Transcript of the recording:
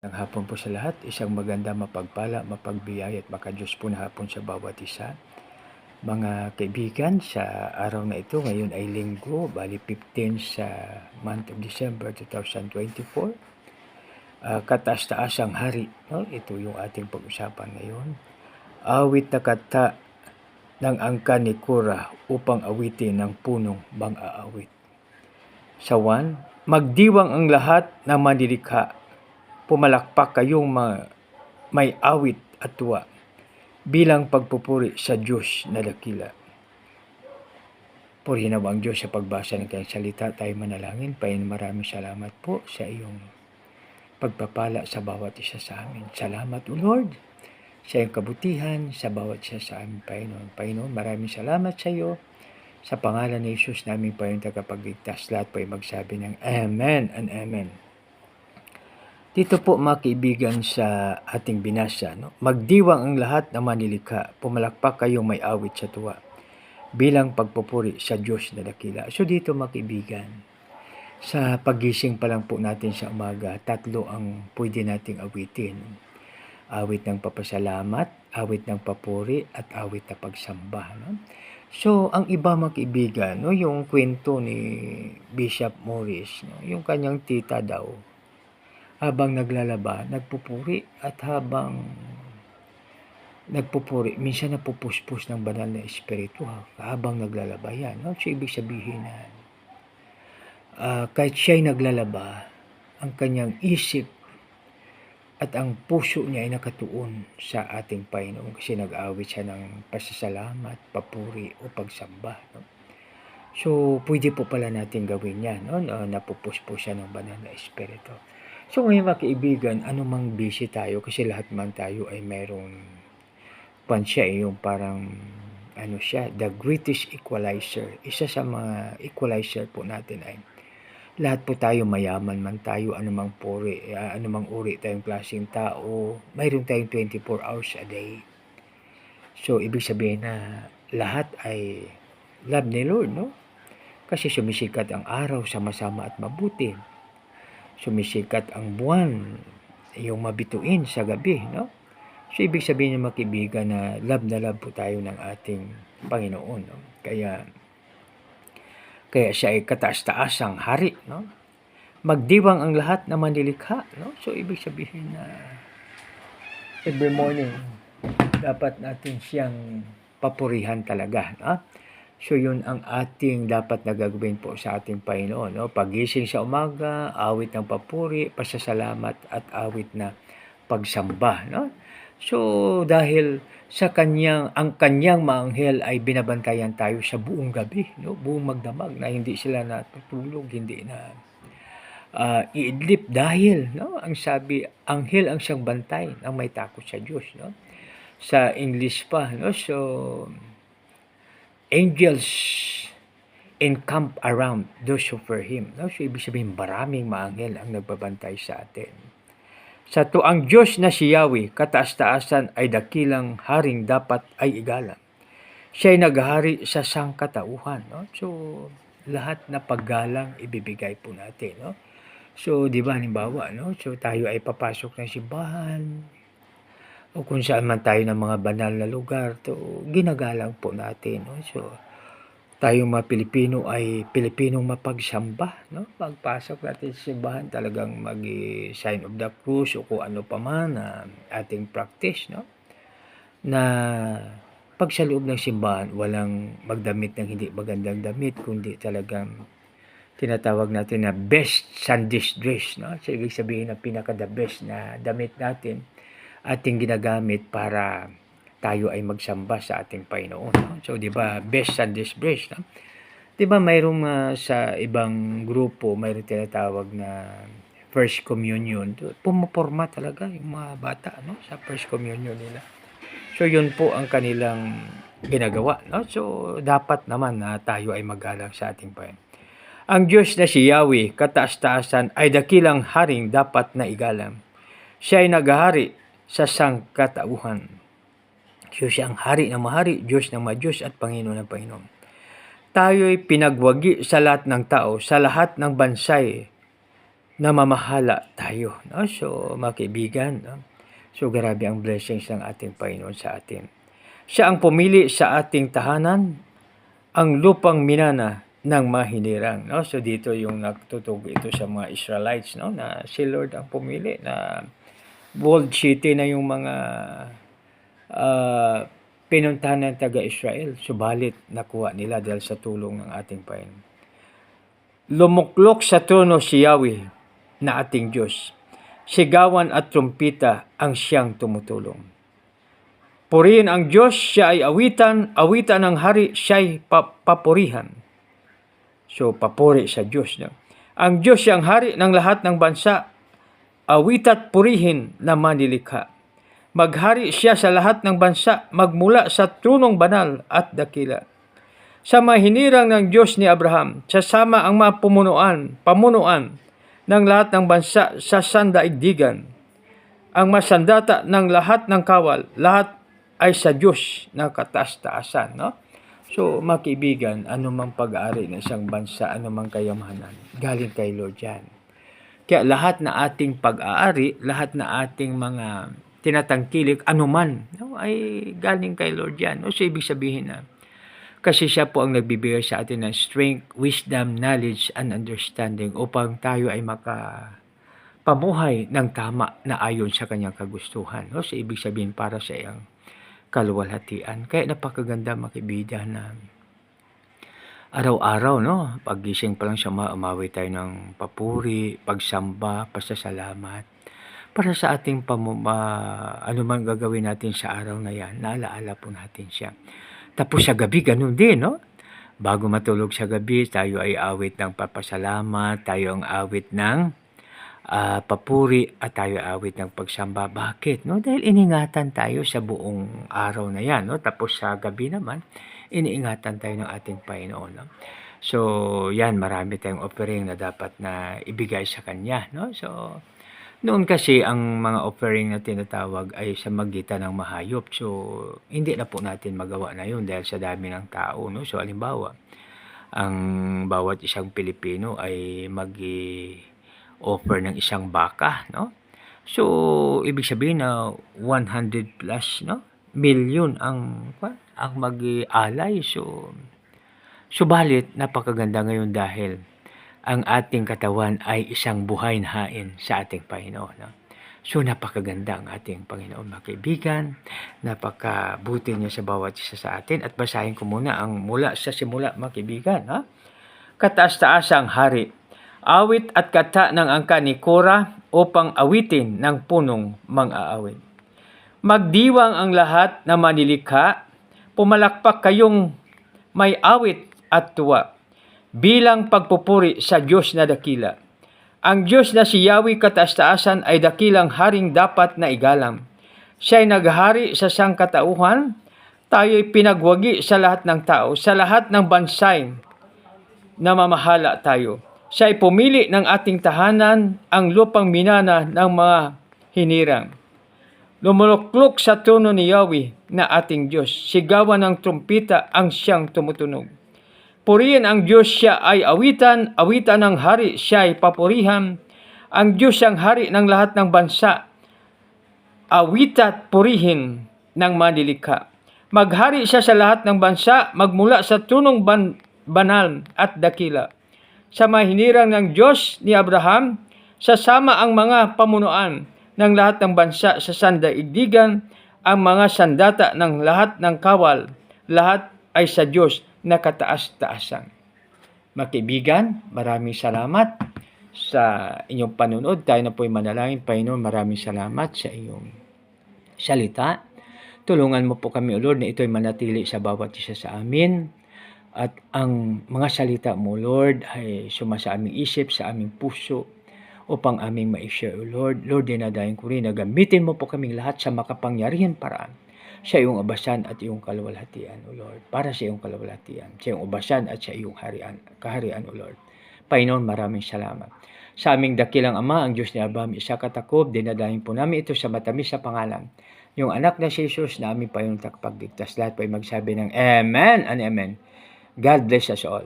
Ng hapon po sa lahat, isang maganda, mapagpala, mapagbiyaya at makadiyos po na hapon sa bawat isa. Mga kaibigan, sa araw na ito, ngayon ay linggo, bali 15 sa month of December 2024. Kataas-taasang hari, no? Ito yung ating pag-usapan ngayon. Awit na kata ng angka ni Kura upang awitin ng punong bang-aawit. Sa 1, magdiwang ang lahat na manlilikha. Pumalakpak kayong may awit at tuwa bilang pagpupuri sa Diyos na dakila. Purihin nawa ang Diyos sa pagbasa ng kanyang salita. Tayo manalangin. Pain, maraming salamat po sa iyong pagpapala sa bawat isa sa amin. Salamat, O Lord, sa iyong kabutihan sa bawat isa sa amin, Panginoon. Panginoon, maraming salamat sa iyo. Sa pangalan ni Jesus namin, Panginoon, tagapagligtas. Lahat po ay magsabi ng Amen and Amen. Dito po mga kaibigan sa ating binasa, no? Magdiwang ang lahat na manlilikha, pumalakpak kayong may awit sa tuwa, bilang pagpupuri sa Diyos na dakila. So dito mga kaibigan, sa pagising pa lang po natin sa umaga, 3 ang pwede nating awitin. Awit ng papasalamat, awit ng papuri, at awit na pagsamba. No? So ang iba mga kaibigan, no? Yung kwento ni Bishop Morris, no? Yung kanyang tita daw, habang naglalaba, nagpupuri, at habang nagpupuri, minsan napupuspos ng banal na espiritu habang naglalaba yan. No? So, ibig sabihin na kahit siya'y naglalaba, ang kanyang isip at ang puso niya ay nakatuon sa ating Panginoon kasi nag-awit siya ng pasasalamat, papuri o pagsamba. No? So, pwede po pala natin gawin yan. No? Napupuspos siya ng banal na espiritu. So ngayon mga kaibigan, anumang busy tayo, kasi lahat man tayo ay mayroong siya, yung parang siya, the greatest equalizer. Isa sa mga equalizer po natin ay lahat po tayo, mayaman man tayo, anumang uri tayong klaseng tao, mayroon tayong 24 hours a day. So ibig sabihin na lahat ay love ni Lord, no? Kasi sumisikat ang araw sa masama at mabuti. Sumisikat ang buwan, yung mabituin sa gabi, no? So, ibig sabihin niya mga kaibigan na love po tayo ng ating Panginoon, no? Kaya siya ay kataas-taasang hari, no? Magdiwang ang lahat na manlilikha, no? So, ibig sabihin na every morning, dapat natin siyang papurihan talaga, no? So yun ang ating dapat na gagawin po sa ating Panginoon. No? Pagising sa umaga, awit ng papuri, pasasalamat at awit na pagsamba. No? So dahil sa ang kanyang maanghel ay binabantayan tayo sa buong gabi, no? Buong magdamag na hindi sila natutulog, hindi na iidlip dahil ang sabi, anghel ang siyang bantay ng may takot sa Diyos. No? Sa English pa, no? So angels encamp around those who fear Him. No? So, ibig sabihin, maraming maanghel ang nagbabantay sa atin. Sa tuang Diyos na si Yahweh, kataas-taasan ay dakilang haring dapat ay igalang. Siya'y naghahari sa sangkatauhan. No? So, lahat na paggalang ibibigay po natin. No? So, di ba, halimbawa, no? So, tayo ay papasok ng simbahan, o kung saan man tayo ng mga banal na lugar, to ginagalang po natin. No? So, tayong mga Pilipino ay Pilipinong mapagsamba. No? Pagpasok natin sa simbahan, talagang mag-sign of the cross o kung ano pa man ating practice. No? Na pag sa loob ng simbahan, walang magdamit ng hindi magandang damit, kundi talagang tinatawag natin na best Sunday dress. No? So, ibig sabihin na pinaka-the best na damit natin ating ginagamit para tayo ay magsamba sa ating Panginoon. No? So, di ba, best Sunday dress. No? Di ba, mayroong sa ibang grupo, mayroong tinatawag na First Communion. Pumaporma talaga yung mga bata, no? Sa First Communion nila. So, yun po ang kanilang ginagawa. No? So, dapat naman na tayo ay magalang sa ating Panginoon. Ang Diyos na si Yahweh, kataas-taasan, ay dakilang haring dapat na igalang. Siya ay naghahari sa sangkatauhan. So siya ang hari ng mahari, Diyos ng Diyos at Panginoon ng Panginoon. Tayo'y pinagwagi sa lahat ng tao, sa lahat ng bansay namamahala tayo. No? So, mga kaibigan, no? So, grabe ang blessings ng ating Panginoon sa atin. Siya ang pumili sa ating tahanan, ang lupang minana ng mahinirang. No? So, dito yung nagtutugo ito sa mga Israelites, no? Na si Lord ang pumili, na walled city na yung mga pinuntahan ng taga-Israel. Subalit, nakuha nila dahil sa tulong ng ating Panginoon. Lumuklok sa trono si Yahweh na ating Diyos. Sigawan at trumpita ang siyang tumutulong. Purihin ang Diyos, siya ay awitan, awitan ng hari, siya ay papurihan. So, papuri sa Diyos. No? Ang Diyos siyang hari ng lahat ng bansa, awit at purihin na manilikha. Maghari siya sa lahat ng bansa, magmula sa tronong banal at dakila. Sa mahinirang ng Diyos ni Abraham, sasama ang mga pamunuan ng lahat ng bansa sa sandaigdigan. Ang masandata ng lahat ng kawal, lahat ay sa Diyos na kataas-taasan. No? So, mga kaibigan, anumang pag-aari ng isang bansa, anumang kayamanan, galing kay Lord yan. Kaya lahat na ating pag-aari, lahat na ating mga tinatangkilik, anuman, no, ay galing kay Lord yan. No? So, ibig sabihin na, kasi siya po ang nagbibigay sa atin ng strength, wisdom, knowledge, and understanding upang tayo ay pamuhay ng tama na ayon sa kanyang kagustuhan. No? So, ibig sabihin para sa iyang kaluwalhatian. Kaya napakaganda makibida na araw-araw, no? Paggising pa lang siya, umawit tayo ng papuri, pagsamba, pasasalamat. Para sa ating anumang gagawin natin sa araw na yan, naalaala po natin siya. Tapos sa gabi, ganun din, no? Bago matulog sa gabi, tayo ay awit ng papasalamat, tayo ang awit ng papuri, at tayo awit ng pagsamba. Bakit? No? Dahil iningatan tayo sa buong araw na yan. No? Tapos sa gabi naman, iniingatan tayo ng ating Panginoon. No? So, yan, marami tayong offering na dapat na ibigay sa Kanya. No? So, noon kasi ang mga offering na tinatawag ay sa magitan ng mahayop. So, hindi na po natin magawa na yun dahil sa dami ng tao. No? So, halimbawa, ang bawat isang Pilipino ay offer ng isang baka, no? So, ibig sabihin na 100 plus, no? Million ang mag-alay. So, subalit, napakaganda ngayon dahil ang ating katawan ay isang buhay na hain sa ating Panginoon. No? So, napakaganda ang ating Panginoon, mga kaibigan. Napakabuti niya sa bawat isa sa atin. At basahin ko muna ang mula sa simula, mga kaibigan. Ha? Kataas-taasang hari, awit at kata ng angka ni Kora upang awitin ng punong mang-aawit. Magdiwang ang lahat na manilikha, pumalakpak kayong may awit at tuwa, bilang pagpupuri sa Diyos na dakila. Ang Diyos na si Yahweh kataas-taasan ay dakilang haring dapat na igalang. Siya'y naghari sa sangkatauhan, tayo'y pinagwagi sa lahat ng tao, sa lahat ng bansay na mamahala tayo. Siya'y pumili ng ating tahanan, ang lupang minana ng mga hinirang. Lumuluklok sa trono ni Yahweh na ating Diyos. Sigawan ng trumpita ang siyang tumutunog. Purihin ang Diyos, siya ay awitan, awitan ng hari, siya ay papurihan. Ang Diyos siyang hari ng lahat ng bansa. Awitat purihin ng manilikha. Maghari siya sa lahat ng bansa, magmula sa tronong banal at dakila. Sa mahinirang ng Diyos ni Abraham, sasama ang mga pamunuan ng lahat ng bansa sa sandaigdigan, ang mga sandata ng lahat ng kawal, lahat ay sa Diyos na kataas-taasan. Mga kaibigan, maraming salamat sa inyong panunod. Tayo na po'y manalangin. Panginoon, maraming salamat sa iyong salita. Tulungan mo po kami, O Lord, na ito'y manatili sa bawat isa sa amin. At ang mga salita mo, Lord, ay sumasa aming isip, sa aming puso, upang aming ma-share, O Lord. Lord, dinadahin ko rin na gamitin mo po kaming lahat sa makapangyarihan paraan sa iyong abasan at iyong kaluwalhatian, O Lord. Para sa iyong kaluwalhatian, sa iyong abasan at sa iyong kaharian, O Lord. Panginoon, maraming salamat. Sa aming dakilang Ama, ang Diyos ni Abraham, Isaac at Jacob, dinadahin po namin ito sa matamis sa pangalan. Yung anak na si Jesus na aming Panginoon takapagligtas. Lahat po ay magsabi ng Amen and Amen. God bless us all.